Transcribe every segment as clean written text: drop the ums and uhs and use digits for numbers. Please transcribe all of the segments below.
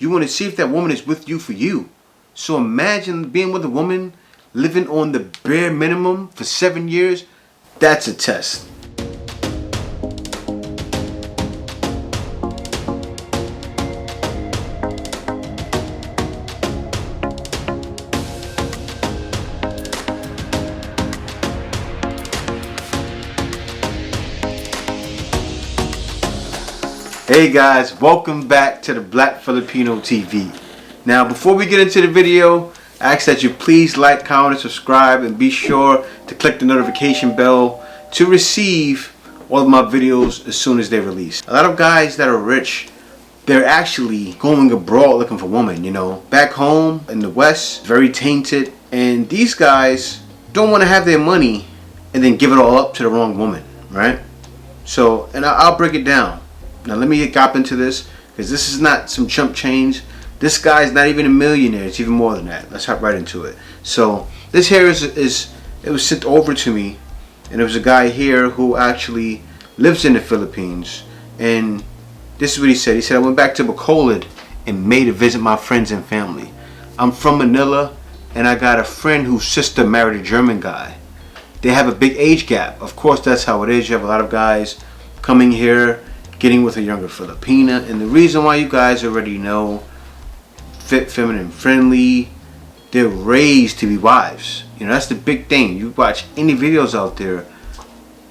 You want to see if that woman is with you for you. So imagine being with a woman, living on the bare minimum for 7 years. That's a test. Hey guys, welcome back to the Black Filipino TV. Now before we get into the video, I ask that you please like, comment, and subscribe, and be sure to click the notification bell to receive all of my videos as soon as they release. A lot of guys that are rich, they're actually going abroad looking for women, you know. Back home in the West, very tainted, and these guys don't want to have their money and then give it all up to the wrong woman, right? So, and I'll break it down. Now let me get into this, because this is not some chump change. This guy's not even a millionaire. It's even more than that. Let's hop right into it. So this here it was sent over to me, and there was a guy here who actually lives in the Philippines, and this is what he said. He said, I went back to Bacolod and made a visit my friends and family. I'm from Manila, and I got a friend whose sister married a German guy. They have a big age gap. Of course, that's how it is. You have a lot of guys coming here, getting with a younger Filipina, and the reason why, you guys already know, fit, feminine, friendly, they're raised to be wives. You know, that's the big thing. You watch any videos out there,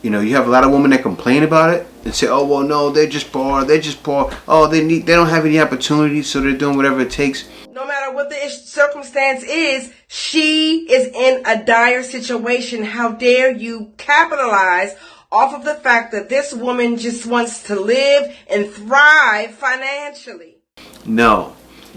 you know, you have a lot of women that complain about it and say, oh well, no, they're just poor, oh, they don't have any opportunities, so they're doing whatever it takes. No matter what the circumstance is, she is in a dire situation. How dare you capitalize off of the fact that this woman just wants to live and thrive financially? No,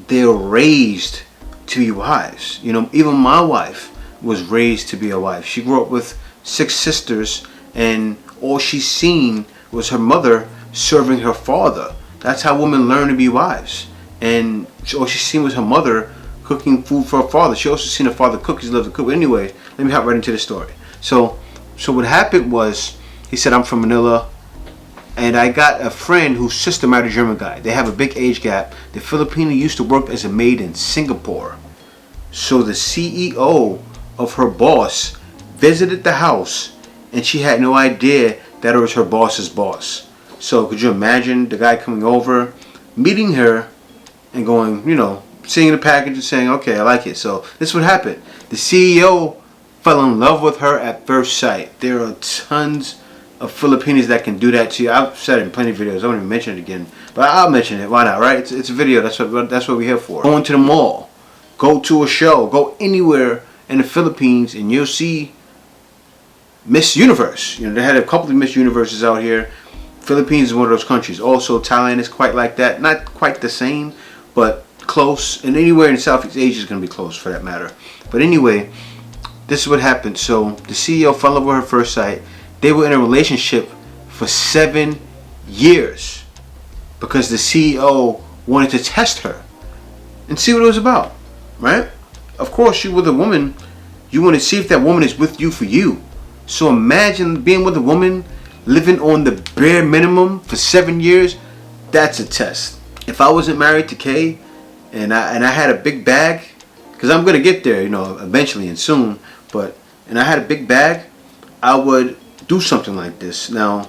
they're raised to be wives. You know, even my wife was raised to be a wife. She grew up with 6 sisters, and all she's seen was her mother serving her father. That's how women learn to be wives. And all she's seen was her mother cooking food for her father. She also seen her father cook. She loved to cook. But anyway, let me hop right into the story. So what happened was, he said, I'm from Manila, and I got a friend whose sister married a German guy. They have a big age gap. The Filipina used to work as a maid in Singapore. So the CEO of her boss visited the house, and she had no idea that it was her boss's boss. So could you imagine the guy coming over, meeting her, and going, you know, seeing the package and saying, okay, I like it. So this is what happened. The CEO fell in love with her at first sight. There are tons of Filipinos that can do that to you. I've said it in plenty of videos. I won't even mention it again, but I'll mention it. Why not, right? It's a video. That's what we're here for. Go into the mall, go to a show, go anywhere in the Philippines, and you'll see Miss Universe. You know, they had a couple of Miss Universes out here. Philippines is one of those countries. Also, Thailand is quite like that. Not quite the same, but close. And anywhere in Southeast Asia is going to be close, for that matter. But anyway, this is what happened. So the CEO fell in love with her first sight. They were in a relationship for 7 years because the CEO wanted to test her and see what it was about, right? Of course, you with a woman, you want to see if that woman is with you for you. So imagine being with a woman, living on the bare minimum for 7 years. That's a test. If I wasn't married to Kay and I had a big bag, because I'm going to get there, you know, eventually and soon, and I had a big bag, I would do something like this. Now,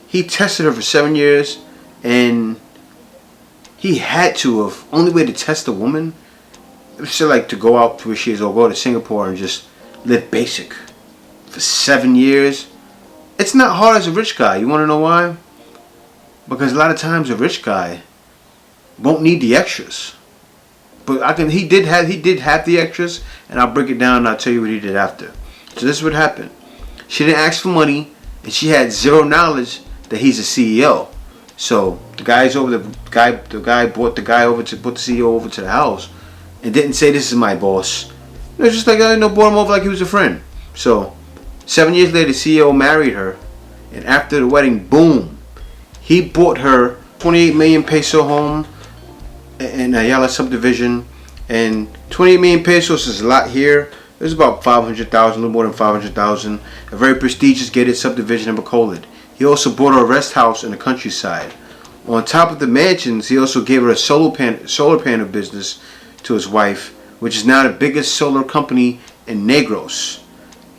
he tested her for 7 years, and he had to have. Only way to test a woman, it was still like to go out to where she is, or go to Singapore and just live basic for 7 years. It's not hard as a rich guy. You want to know why? Because a lot of times a rich guy won't need the extras. But he did have the extras, and I'll break it down and I'll tell you what he did after. So this is what happened. She didn't ask for money, and she had zero knowledge that he's a CEO. So the guy brought the guy over to put the CEO over to the house, and didn't say, this is my boss. It was just like, brought him over like he was a friend. So 7 years later, the CEO married her, and after the wedding, boom, he bought her 28 million peso home in Ayala subdivision, and 28 million pesos is a lot here. It was about 500,000, a little more than 500,000. A very prestigious gated subdivision in Bacolod. He also bought a rest house in the countryside. On top of the mansions, he also gave her a solar panel business to his wife, which is now the biggest solar company in Negros.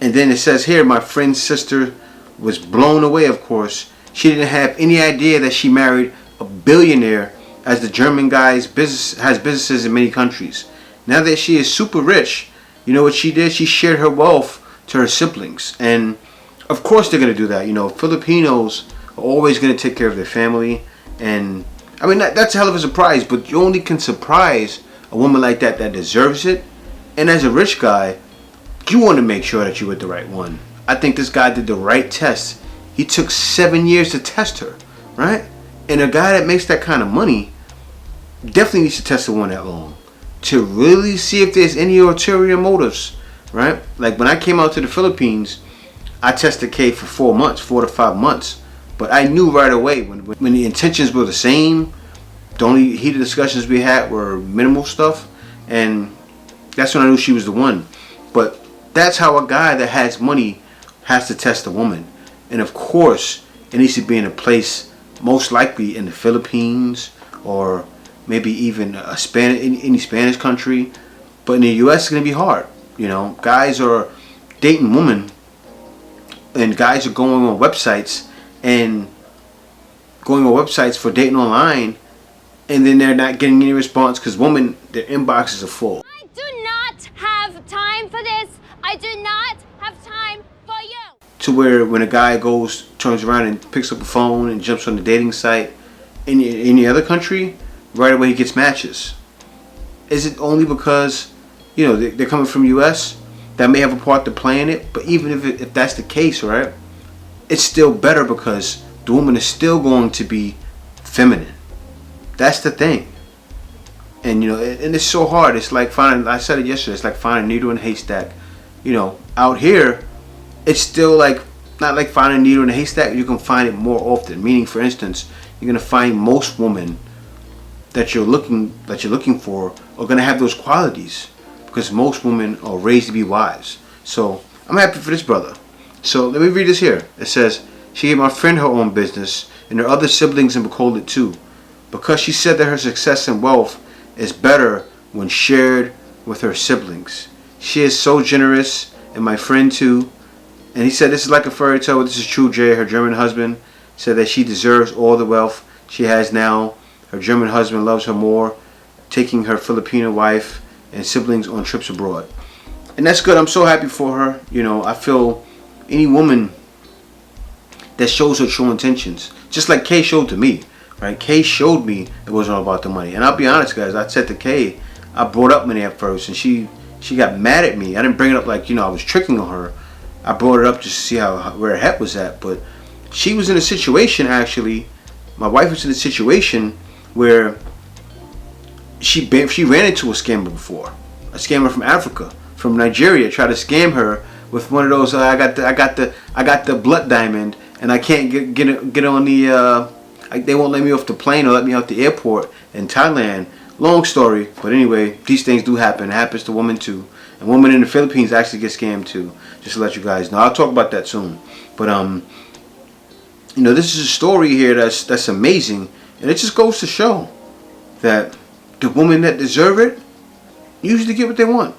And then it says here, my friend's sister was blown away, of course. She didn't have any idea that she married a billionaire, as the German guy's business has businesses in many countries. Now that she is super rich, you know what she did? She shared her wealth to her siblings. And of course they're going to do that. You know, Filipinos are always going to take care of their family. And I mean, that's a hell of a surprise, but you only can surprise a woman like that deserves it. And as a rich guy, you want to make sure that you're with the right one. I think this guy did the right test. He took 7 years to test her, right? And a guy that makes that kind of money definitely needs to test the one that long to really see if there's any ulterior motives, right? Like when I came out to the Philippines, I tested K for 4 months, 4 to 5 months. But I knew right away when the intentions were the same, the only heated discussions we had were minimal stuff, and that's when I knew she was the one. But that's how a guy that has money has to test a woman. And of course, it needs to be in a place, most likely in the Philippines, or maybe even any Spanish country. But in the U.S., it's going to be hard. You know, guys are dating women, and guys are going on websites for dating online, and then they're not getting any response because women, their inboxes are full. I do not have time for this. I do not have time for you. To where when a guy turns around and picks up a phone and jumps on the dating site in any other country, right away he gets matches. Is it only because, you know, they're coming from U.S.? That may have a part to play in it, but even if that's the case, right, it's still better because the woman is still going to be feminine. That's the thing. And you know, and it's so hard. It's like finding, I said it yesterday, it's like finding a needle in a haystack. You know, out here, it's still like, not like finding a needle in a haystack, you can find it more often. Meaning, for instance, you're gonna find most women that you're looking for are gonna have those qualities, because most women are raised to be wives. So I'm happy for this brother. So let me read this here. It says, she gave my friend her own business and her other siblings in Bacolod too, because she said that her success and wealth is better when shared with her siblings. She is so generous, and my friend too. And he said this is like a fairy tale. This is true. Jay, her German husband, said that she deserves all the wealth she has now. Her German husband loves her more, taking her Filipino wife and siblings on trips abroad. And that's good. I'm so happy for her. You know, I feel any woman that shows her true intentions, just like Kay showed to me, right? Kay showed me it wasn't all about the money. And I'll be honest, guys, I said to Kay, I brought up money at first, and she got mad at me. I didn't bring it up like, you know, I was tricking on her. I brought it up just to see where her head was at. But she was in a situation, actually, my wife was in a situation where she ran into a scammer before. A scammer from Africa, from Nigeria, tried to scam her with one of those. I got the blood diamond, and I can't get on the. They won't let me off the plane or let me out the airport in Thailand. Long story, but anyway, these things do happen. It happens to women too, and women in the Philippines actually get scammed too. Just to let you guys know. I'll talk about that soon. But you know, this is a story here that's amazing, and it just goes to show that the women that deserve it usually get what they want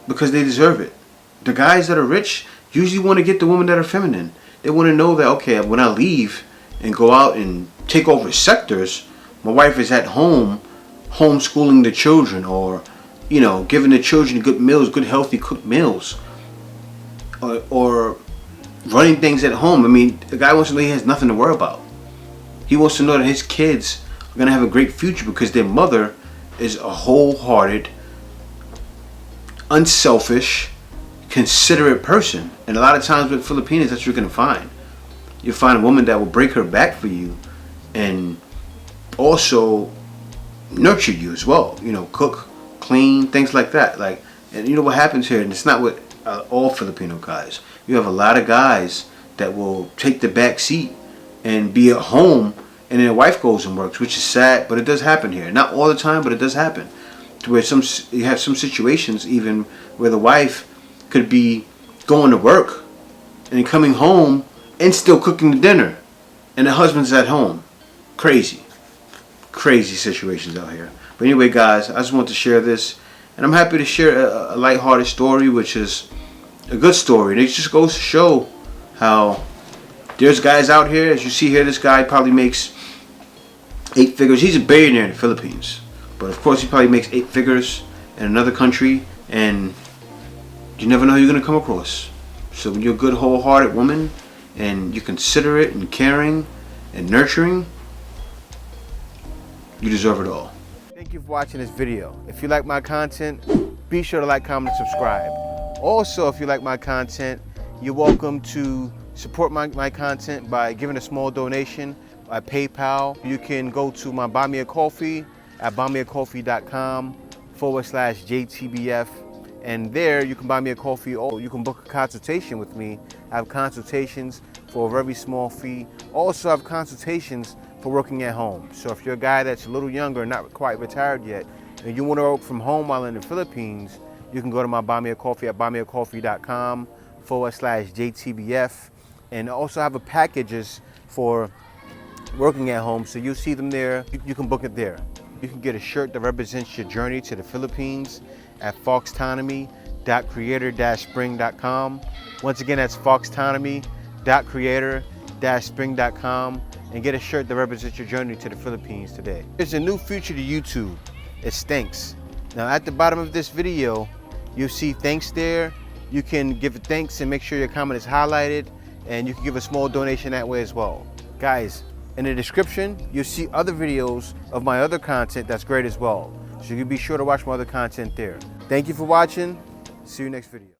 because they deserve it. The guys that are rich usually want to get the women that are feminine. They want to know that, okay, when I leave and go out and take over sectors, my wife is at home homeschooling the children, or, you know, giving the children good meals, good healthy cooked meals, or running things at home. I mean, the guy wants to know he has nothing to worry about. He wants to know that his kids are going to have a great future because their mother is a wholehearted, unselfish, considerate person. And a lot of times with Filipinas, that's what you're going to find. You'll find a woman that will break her back for you and also nurture you as well. You know, cook, clean, things like that. Like, and you know what happens here, and it's not with all Filipino guys. You have a lot of guys that will take the back seat and be at home, and then their wife goes and works, which is sad, but it does happen here. Not all the time, but it does happen. To where you have some situations even where the wife could be going to work and coming home and still cooking the dinner, and the husband's at home. crazy situations out here. But anyway, guys, I just want to share this, and I'm happy to share a lighthearted story, which is a good story. And it just goes to show how there's guys out here, as you see here, this guy probably makes 8 figures. He's a billionaire in the Philippines, but of course he probably makes 8 figures in another country, and you never know who you're going to come across. So when you're a good, wholehearted woman, and you're considerate and caring and nurturing, you deserve it all. Thank you for watching this video. If you like my content, be sure to like, comment, and subscribe. Also, if you like my content, you're welcome to support my content by giving a small donation by PayPal. You can go to my Buy Me a Coffee at buymeacoffee.com/JTBF, and there you can buy me a coffee, or you can book a consultation with me. I have consultations for a very small fee. Also, I have consultations for working at home. So if you're a guy that's a little younger, not quite retired yet, and you want to work from home while in the Philippines, you can go to my Buy Me a Coffee at buymeacoffee.com/JTBF. And also have a packages for working at home, so you'll see them there. You can book it there. You can get a shirt that represents your journey to the Philippines at foxtonomy.creator-spring.com. Once again, that's foxtonomy.creator-spring.com, and get a shirt that represents your journey to the Philippines today. There's a new feature to YouTube. It's thanks. Now at the bottom of this video, you'll see thanks there. You can give a thanks and make sure your comment is highlighted, and you can give a small donation that way as well. Guys, in the description, you'll see other videos of my other content that's great as well. So you can be sure to watch my other content there. Thank you for watching. See you next video.